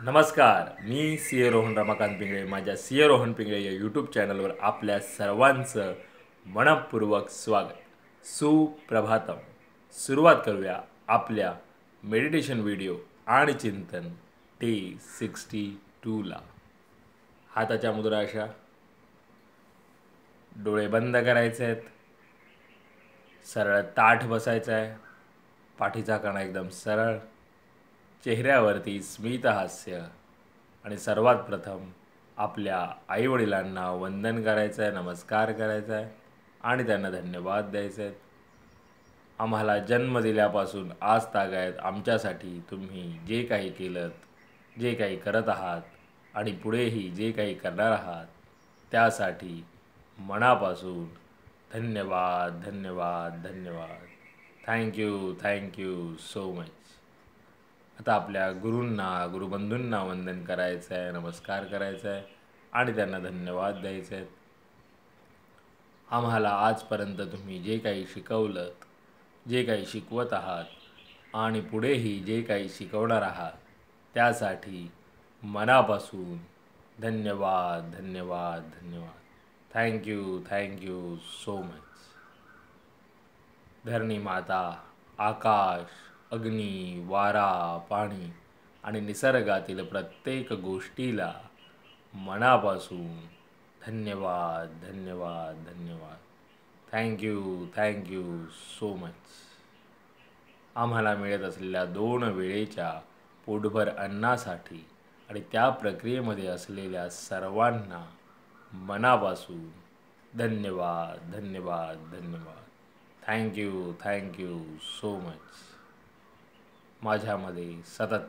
नमस्कार, मी सी ए रोहन रमाकांत पिंगळे. माझ्या सी ए रोहन पिंगळे या यूट्यूब चॅनलवर आपल्या सर्वांचं मनपूर्वक स्वागत. सुप्रभातम. सुरुवात करूया आपल्या मेडिटेशन व्हिडिओ आणि चिंतन डे 62ला. हाताच्या मुद्रा अशा, डोळे बंद करायचे आहेत, सरळ ताठ बसायचं आहे, पाठीचा कणा एकदम सरळ, चेहऱ्यावरती स्मित हास्य आणि सर्वात प्रथम आपल्या आईवडिलांना वंदन करायचं आहे, नमस्कार करायचा आहे आणि त्यांना धन्यवाद द्यायचे आहेत. आम्हाला जन्म दिल्यापासून आज तागायत आमच्यासाठी तुम्ही जे काही केलं, जे काही करत आहात आणि पुढेही जे काही करणार आहात त्यासाठी मनापासून धन्यवाद धन्यवाद धन्यवाद. Thank you so much. आता आपल्या गुरूंना गुरुबंधूंना वंदन करायचं आहे, नमस्कार करायचा आहे आणि त्यांना धन्यवाद द्यायचे आहेत. आम्हाला आजपर्यंत तुम्ही जे काही शिकवलं, जे काही शिकवत आहात आणि पुढेही जे काही शिकवणार आहात त्यासाठी मनापासून धन्यवाद धन्यवाद धन्यवाद. Thank you so much. धरणी माता, आकाश, अग्नी, वारा, पाणी आणि निसर्गातील प्रत्येक गोष्टीला मनापासून धन्यवाद धन्यवाद धन्यवाद. Thank you so much. आम्हाला मिळत असलेल्या 2 वेळेच्या पोटभर अन्नासाठी आणि त्या प्रक्रियेमध्ये असलेल्या सर्वांना मनापासून धन्यवाद धन्यवाद धन्यवाद. Thank you so much. माझ्यामध्ये सतत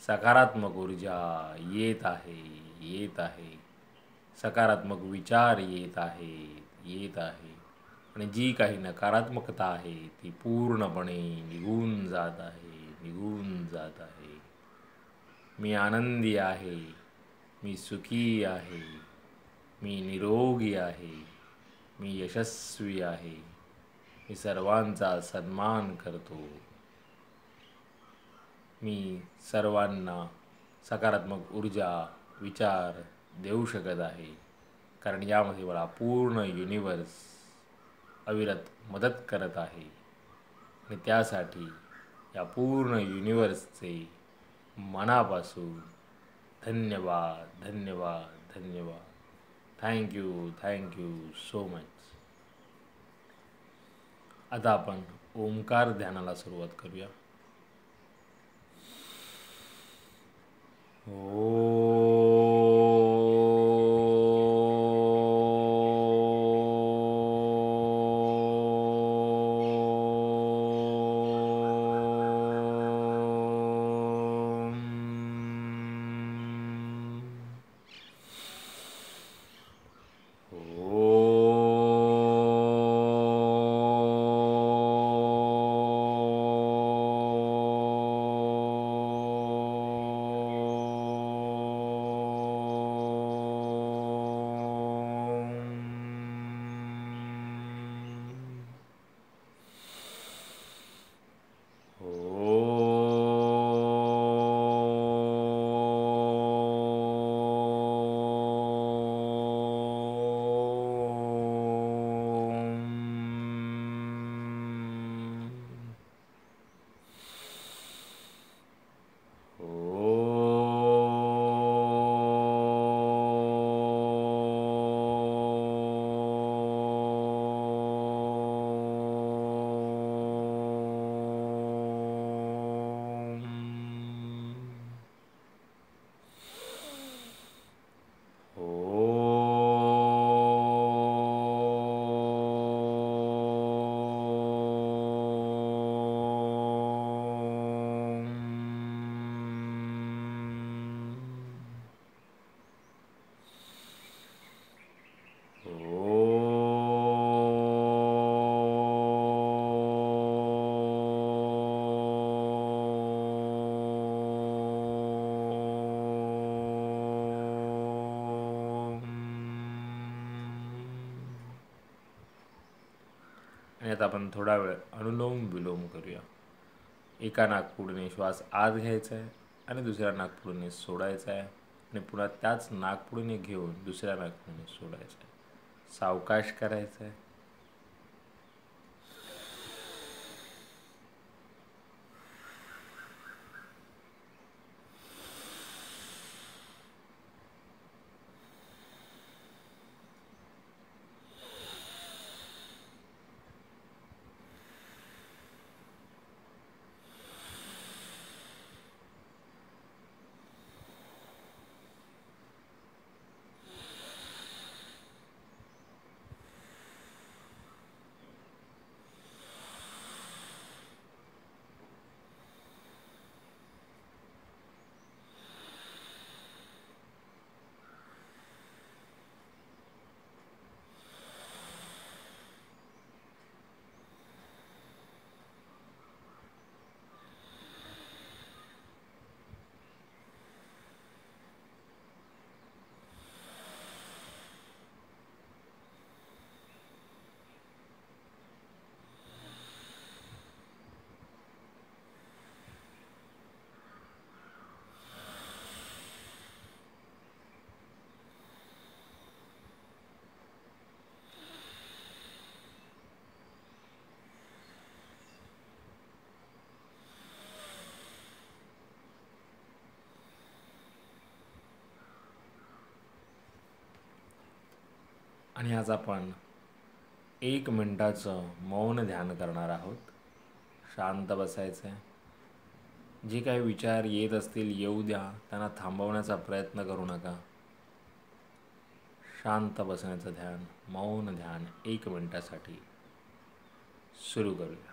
सकारात्मक ऊर्जा येत आहे, सकारात्मक विचार येत आहे आणि जी काही नकारात्मकता आहे ती पूर्णपणे निघून जात आहे. मी आनंदी आहे, मी सुखी आहे, मी निरोगी आहे, मी यशस्वी आहे, मी सर्वांचा सन्मान करतो. मी सर्वांना सकारात्मक ऊर्जा विचार देऊ शकत आहे कारण यामध्ये मला पूर्ण युनिवर्स अविरत मदत करत आहे आणि त्यासाठी या पूर्ण युनिवर्सचे मनापासून धन्यवाद धन्यवाद धन्यवाद. Thank you so much. आता आपण ओंकार ध्यानाला सुरुवात करूया. आणि आता आपण थोडा वेळ अनुलोम विलोम करूया. एका नाकपुडीने श्वास आत घ्यायचा आहे आणि दुसऱ्या नाकपुडीने सोडायचा आहे आणि पुन्हा त्याच नाकपुडीने घेऊन दुसऱ्या नाकपुडीने सोडायचं आहे. सावकाश करायचं आहे. आणि आज आपण 1 मिनिटाचं मौन ध्यान करणार आहोत. शांत बसायचं आहे. जे काही विचार येत असतील येऊ द्या, त्यांना थांबवण्याचा प्रयत्न करू नका. शांत बसण्याचं ध्यान, मौन ध्यान 1 मिनिटासाठी सुरू करूया.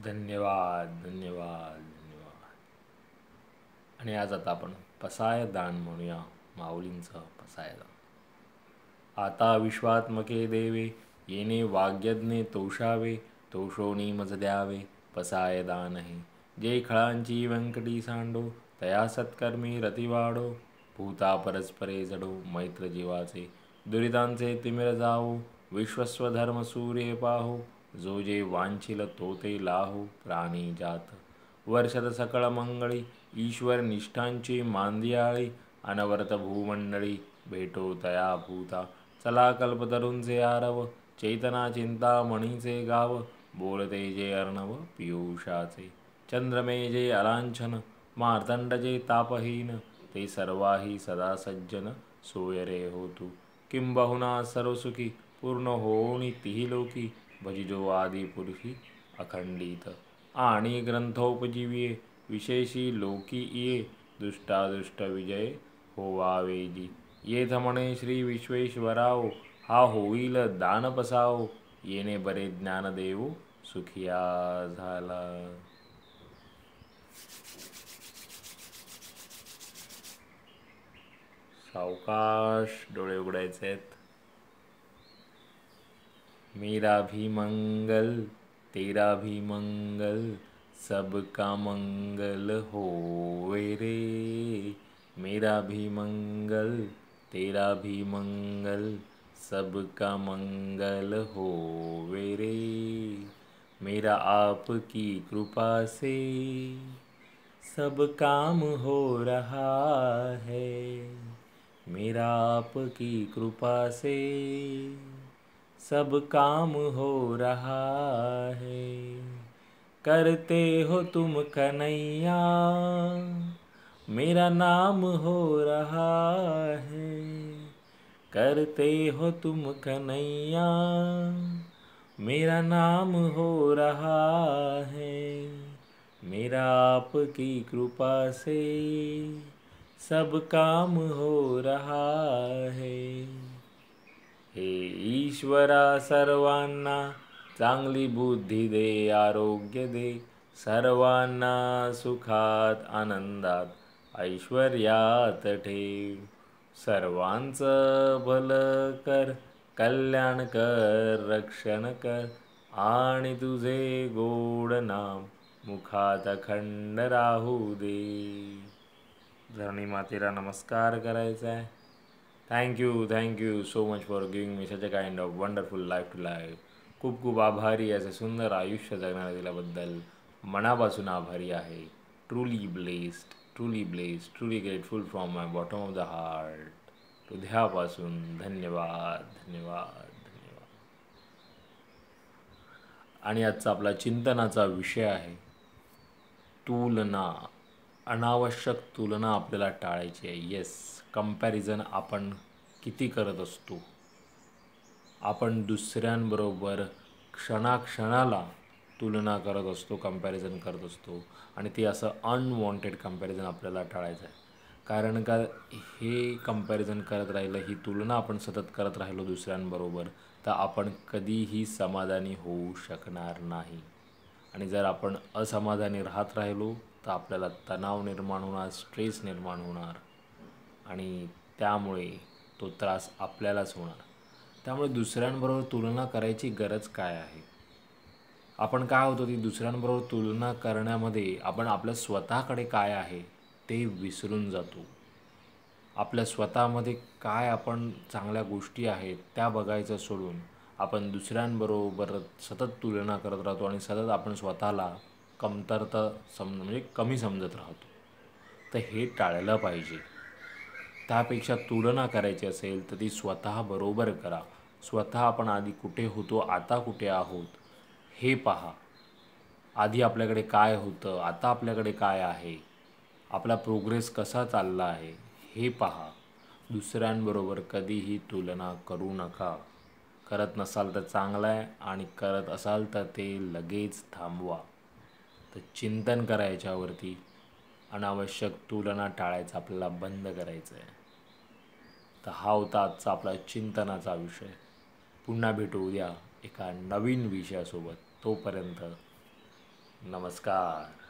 धन्यवाद धन्यवाद धन्यवाद. आणि आज आता आपण पसायदान म्हणूया. माऊलींचं पसायदान. आता विश्वात्मके देवे, येणे वाग्यज्ञे तोषावे, तोषोनी मज द्यावे पसायदान हे. जे खळांची व्यंकटी सांडो, तया सत्कर्मी रतिवाडो, भूता परस्परे जडो मैत्र जीवाचे, दुरितांचे तिमिर जावो, विश्वस्वधर्म सूर्य पाहो, जो जे वांछिल तो ते लाहो प्राणी जात. वर्षद सकळ मंगळी, ईश्वर निष्ठांची मांदियाळी, अनवरत भूमंडळी भेटो तया भूता. चला कल्पतरूंचे आरव, चेतना चिंतामणीचे गाव, बोलते जे अर्णव पियुषाचे. चंद्रमे जे अलांछन, मार्तंड जे तापहीन, ते सर्वाही सदा सज्जन सोय रे होतू. किंबहुना सर्वसुखी पूर्ण होणी तिही लोकी, भजिजो आदि पुरुषी अखंडित. आणि ग्रंथोपजीविये विशेषी लोकी ये, दुष्टादुष्ट विजय होवावेजी. येथ म्हणे श्री विश्वेश्वराओ, हा होईल दान पसाओ, येणे बरे ज्ञान देवो सुखिया झाला. सावकाश डोळे उघडायचे आहेत. मेरा भी मंगल तेरा भी मंगल, सबका मंगल होवे रे. मेरा भी मंगल तेरा भी मंगल, सबका मंगल होवे रे. मेरा आपकी कृपा से सब काम हो रहा है मेरा आपकी कृपा से, सब काम हो रहा है। करते हो तुम कन्हैया मेरा नाम हो रहा है, करते हो तुम कन्हैया मेरा नाम हो रहा है, मेरा आपकी कृपा से सब काम हो रहा है। हे ईश्वरा सर्वांना चांगली बुद्धी दे, आरोग्य दे, सर्वांना सुखात आनंदात ऐश्वर्यात ठेव, सर्वांचं भलं कर, कल्याण कर, रक्षण कर, आणि तुझे गोड नाम मुखात अखंड राहू दे. धरणी मातेला नमस्कार करायचा आहे. Thank you so much for giving me such a kind of wonderful life to life. खूप खूप आभारी असे सुंदर आयुष्य जगण्याला दिल्याबद्दल मनापासून आभारी आहे. Truly blessed, truly grateful from my bottom of the heart. हृदयापासून धन्यवाद. आणि आजचा आपला चिंतनाचा विषय आहे तुलना. अनावश्यक तुलना आपल्याला टाळायची आहे. येस, कंपॅरिझन आपण किती करत असतो. आपण दुसऱ्यांबरोबर क्षणाक्षणाला तुलना करत असतो, कंपॅरिझन करत असतो. आणि ते असं अनवॉन्टेड कंपॅरिझन आपल्याला टाळायचं आहे. कारण का हे कंपॅरिझन करत राहिलं, ही तुलना आपण सतत करत राहिलो दुसऱ्यांबरोबर, तर आपण कधीही समाधानी होऊ शकणार नाही. आणि जर आपण असमाधानी राहत राहिलो तर आपल्याला तणाव निर्माण होणार, स्ट्रेस निर्माण होणार, आणि त्यामुळे तो त्रास आपल्यालाच होणार. त्यामुळे दुसऱ्यांबरोबर तुलना करायची गरज काय आहे. आपण काय होतं, ती दुसऱ्यांबरोबर तुलना करण्यामध्ये आपण आपल्या स्वतःकडे काय आहे ते विसरून जातो. आपल्या स्वतःमध्ये काय आपण चांगल्या गोष्टी आहेत त्या बघायचं सोडून आपण दुसऱ्यांबरोबर सतत तुलना करत राहतो आणि सतत आपण स्वतःला कमतरता म्हणजे कमी समजत राहतो. तर हे टाळलं पाहिजे. त्यापेक्षा तुलना करायची असेल तर ती स्वतःबरोबर करा. स्वतः आपण आधी कुठे होतो, आता कुठे आहोत हे पहा. आधी आपल्याकडे काय होतं, आता आपल्याकडे काय आहे, आपला प्रोग्रेस कसा चालला आहे हे पहा. दुसऱ्यांबरोबर कधीही तुलना करू नका. करत नसाल तर चांगलं आहे, आणि करत असाल तर ते लगेच थांबवा. तर चिंतन करा याच्यावरती. अनावश्यक तुलना टाळायचं आपल्याला बंद करायचं आहे. तर हा होता आजचा आपला चिंतनाचा विषय. पुन्हा भेटू उद्या एका नवीन विषयासोबत. तोपर्यंत नमस्कार.